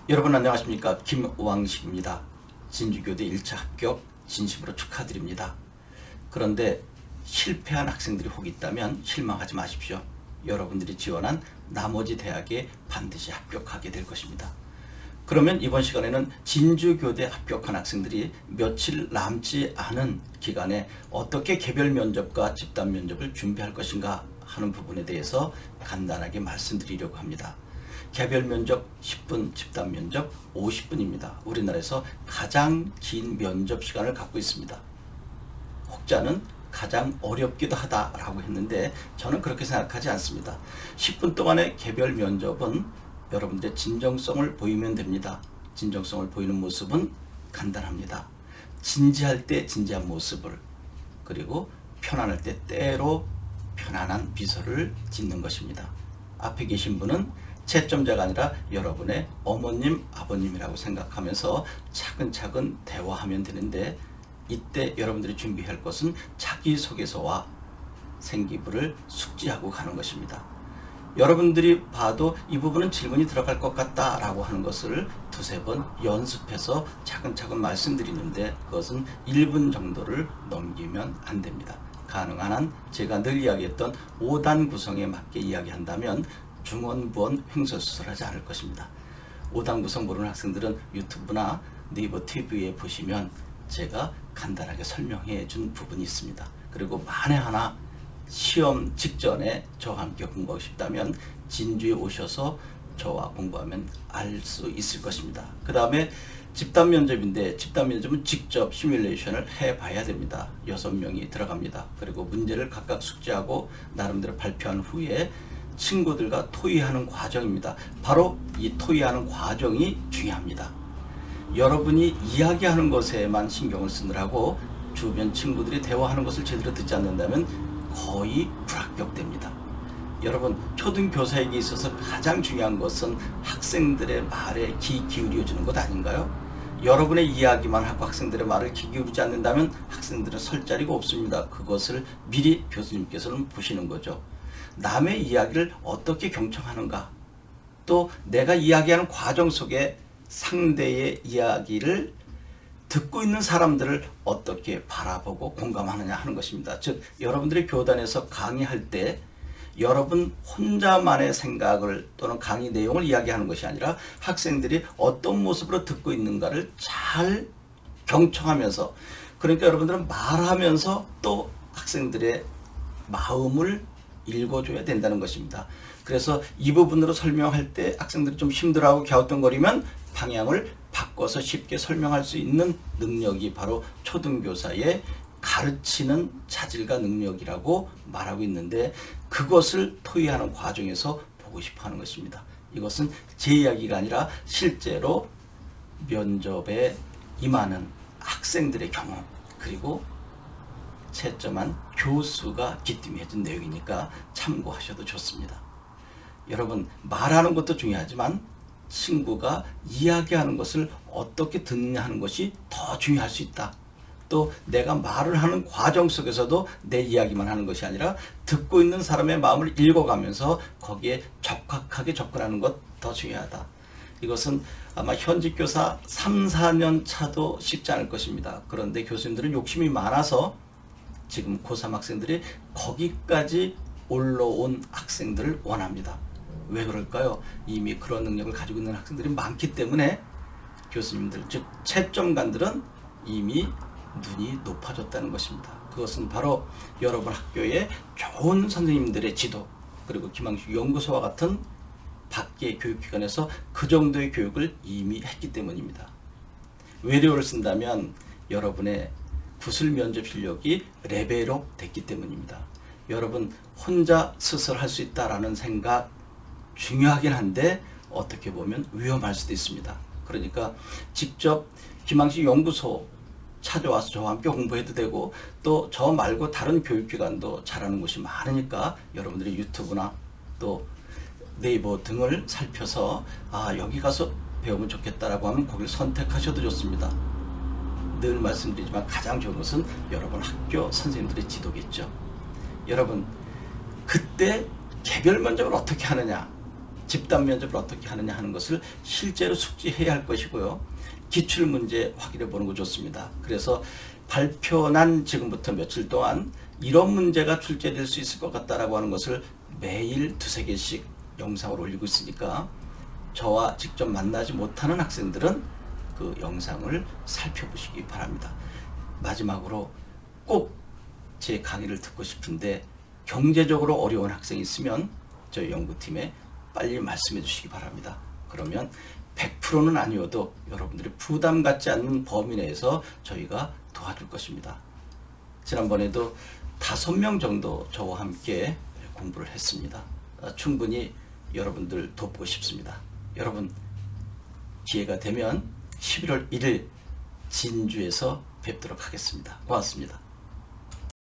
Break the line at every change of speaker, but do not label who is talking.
여러분 안녕하십니까? 김왕식입니다. 진주교대 1차 합격 진심으로 축하드립니다. 그런데 실패한 학생들이 혹 있다면 실망하지 마십시오. 여러분들이 지원한 나머지 대학에 반드시 합격하게 될 것입니다. 그러면 이번 시간에는 진주교대 합격한 학생들이 며칠 남지 않은 기간에 어떻게 개별 면접과 집단 면접을 준비할 것인가 하는 부분에 대해서 간단하게 말씀드리려고 합니다. 개별 면접 10분, 집단 면접 50분입니다. 우리나라에서 가장 긴 면접 시간을 갖고 있습니다. 혹자는 가장 어렵기도 하다라고 했는데 저는 그렇게 생각하지 않습니다. 10분 동안의 개별 면접은 여러분들의 진정성을 보이면 됩니다. 진정성을 보이는 모습은 간단합니다. 진지할 때 진지한 모습을, 그리고 편안할 때 때로 편안한 미소를 짓는 것입니다. 앞에 계신 분은 채점자가 아니라 여러분의 어머님, 아버님이라고 생각하면서 차근차근 대화하면 되는데, 이때 여러분들이 준비할 것은 자기소개서와 생기부를 숙지하고 가는 것입니다. 여러분들이 봐도 이 부분은 질문이 들어갈 것 같다라고 하는 것을 두세 번 연습해서 차근차근 말씀드리는데, 그것은 1분 정도를 넘기면 안 됩니다. 가능한 한 제가 늘 이야기했던 5단 구성에 맞게 이야기한다면 중원부원 횡설수설하지 않을 것입니다. 5단 구성 모르는 학생들은 유튜브나 네이버 TV에 보시면 제가 간단하게 설명해 준 부분이 있습니다. 그리고 만에 하나 시험 직전에 저와 함께 공부하고 싶다면 진주에 오셔서 저와 공부하면 알 수 있을 것입니다. 그 다음에 집단 면접인데, 집단 면접은 직접 시뮬레이션을 해봐야 됩니다. 6명이 들어갑니다. 그리고 문제를 각각 숙지하고 나름대로 발표한 후에 친구들과 토의하는 과정입니다. 바로 이 토의하는 과정이 중요합니다. 여러분이 이야기하는 것에만 신경을 쓰느라고 주변 친구들이 대화하는 것을 제대로 듣지 않는다면 거의 불합격됩니다. 여러분, 초등교사에게 있어서 가장 중요한 것은 학생들의 말에 귀 기울여 주는 것 아닌가요? 여러분의 이야기만 하고 학생들의 말을 귀 기울이지 않는다면 학생들은 설 자리가 없습니다. 그것을 미리 교수님께서는 보시는 거죠. 남의 이야기를 어떻게 경청하는가, 또 내가 이야기하는 과정 속에 상대의 이야기를 듣고 있는 사람들을 어떻게 바라보고 공감하느냐 하는 것입니다. 즉, 여러분들이 교단에서 강의할 때 여러분 혼자만의 생각을 또는 강의 내용을 이야기하는 것이 아니라 학생들이 어떤 모습으로 듣고 있는가를 잘 경청하면서, 그러니까 여러분들은 말하면서 또 학생들의 마음을 읽어줘야 된다는 것입니다. 그래서 이 부분으로 설명할 때 학생들이 좀 힘들어하고 갸우뚱거리면 방향을 바꿔서 쉽게 설명할 수 있는 능력이 바로 초등교사의 가르치는 자질과 능력이라고 말하고 있는데, 그것을 토의하는 과정에서 보고 싶어 하는 것입니다. 이것은 제 이야기가 아니라 실제로 면접에 임하는 학생들의 경험, 그리고 채점한 교수가 기뜸해준 내용이니까 참고하셔도 좋습니다. 여러분, 말하는 것도 중요하지만 친구가 이야기하는 것을 어떻게 듣느냐 하는 것이 더 중요할 수 있다. 또 내가 말을 하는 과정 속에서도 내 이야기만 하는 것이 아니라 듣고 있는 사람의 마음을 읽어가면서 거기에 적확하게 접근하는 것 더 중요하다. 이것은 아마 현직 교사 3, 4년 차도 쉽지 않을 것입니다. 그런데 교수님들은 욕심이 많아서 지금 고3 학생들이 거기까지 올라온 학생들을 원합니다. 왜 그럴까요? 이미 그런 능력을 가지고 있는 학생들이 많기 때문에 교수님들, 즉 채점관들은 이미 눈이 높아졌다는 것입니다. 그것은 바로 여러분 학교의 좋은 선생님들의 지도, 그리고 김항식 연구소와 같은 밖의 교육기관에서 그 정도의 교육을 이미 했기 때문입니다. 외래어를 쓴다면 여러분의 구술 면접 실력이 레벨업 됐기 때문입니다. 여러분 혼자 스스로 할 수 있다라는 생각 중요하긴 한데 어떻게 보면 위험할 수도 있습니다. 그러니까 직접 김항식 연구소 찾아와서 저와 함께 공부해도 되고, 또 저 말고 다른 교육기관도 잘하는 곳이 많으니까 여러분들이 유튜브나 또 네이버 등을 살펴서 여기 가서 배우면 좋겠다라고 하면 거기를 선택하셔도 좋습니다. 늘 말씀드리지만 가장 좋은 것은 여러분 학교 선생님들의 지도겠죠. 여러분, 그때 개별 면접을 어떻게 하느냐, 집단 면접을 어떻게 하느냐 하는 것을 실제로 숙지해야 할 것이고요. 기출문제 확인해 보는 거 좋습니다. 그래서 발표난 지금부터 며칠 동안 이런 문제가 출제될 수 있을 것 같다라고 하는 것을 매일 2~3개씩 영상을 올리고 있으니까 저와 직접 만나지 못하는 학생들은 그 영상을 살펴보시기 바랍니다. 마지막으로 꼭 제 강의를 듣고 싶은데 경제적으로 어려운 학생이 있으면 저희 연구팀에 빨리 말씀해 주시기 바랍니다. 그러면 100%는 아니어도 여러분들이 부담 갖지 않는 범위 내에서 저희가 도와줄 것입니다. 지난번에도 5명 정도 저와 함께 공부를 했습니다. 충분히 여러분들 돕고 싶습니다. 여러분 기회가 되면 11월 1일 진주에서 뵙도록 하겠습니다. 고맙습니다.